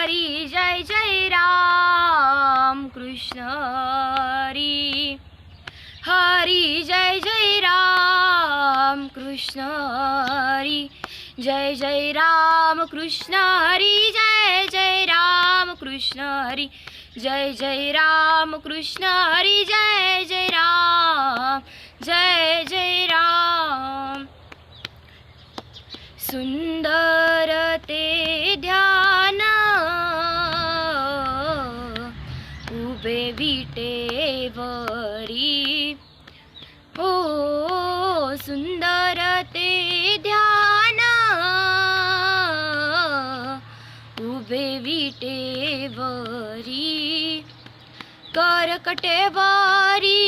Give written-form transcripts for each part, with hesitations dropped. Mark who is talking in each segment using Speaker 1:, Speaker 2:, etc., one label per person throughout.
Speaker 1: हरी जय जय राम कृष्ण हरी हरी जय जय राम कृष्ण हरी जय जय राम कृष्ण हरी जय जय राम कृष्ण हरी जय जय राम कृष्ण हरी जय जय राम जय जय राम। सुंदर ते ध्यान उभे विटेवरी हो सुंदर ते ध्यान उभे विटेवरी करकटेवरी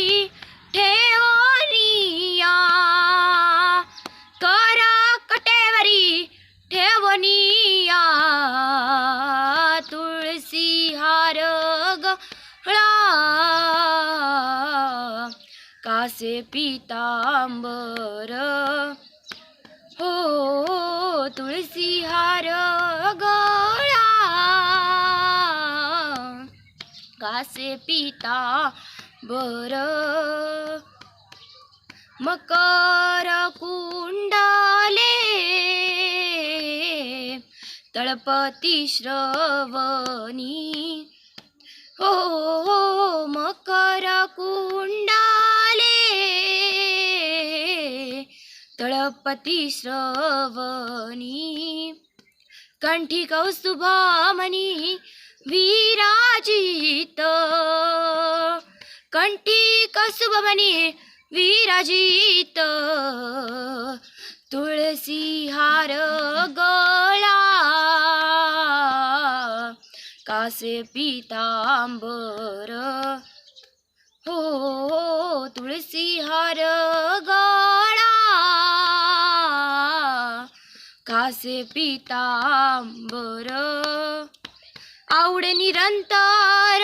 Speaker 1: ठेवनिया करकटेवरी ठेवनिया तुळसी हार गळा कासे पीतांबर हो तुळसी हार गळा कासे पीतांबर मकर कुंडले तळपती श्रवणी हो मकर कुंडले तळपती श्रवणी कंठी कौस्तुभमणी विराजित कंठी कौस्तुभमणी विराजित तुळसी हार गळा कासे पीतांबर हो तुळसी हार गळा कासे पीतांबर आवडे निरंतर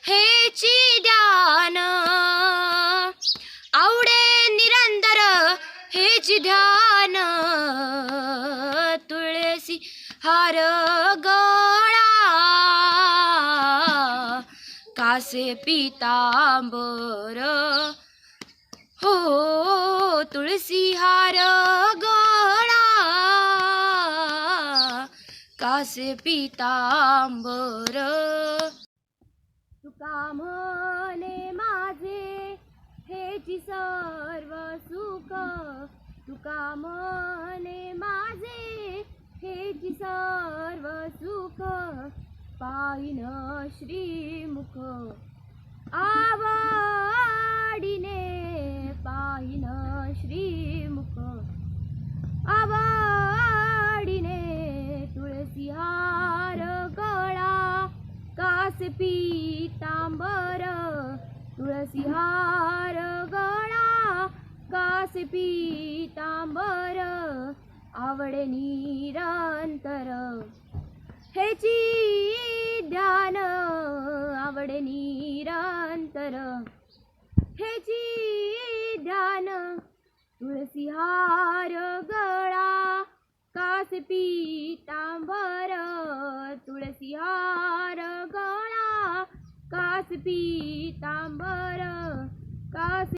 Speaker 1: हेची ध्यान आवडे निरंतर हेची ध्यान तुळसी हार गळा कासे पीतांबर हो तुळसी हार गळा कासे पीतांबर। तुका म्हणे माझे हेची सर्व सुख तुका म्हणे माझे हेची सर्व सुख पाहिन श्रीमुख आवडीने पाहिन श्रीमुख आवडीने तुळसी हार गळा कासे पीतांबर तुळसी हार गळा कासे पीतांबर आवडे निरंतर हेची ध्यान आवडे निरंतर हेची ध्यान तुळसी हार गळा कासे पीतांबर तुळसी हार गळा कासे पीतांबर कासे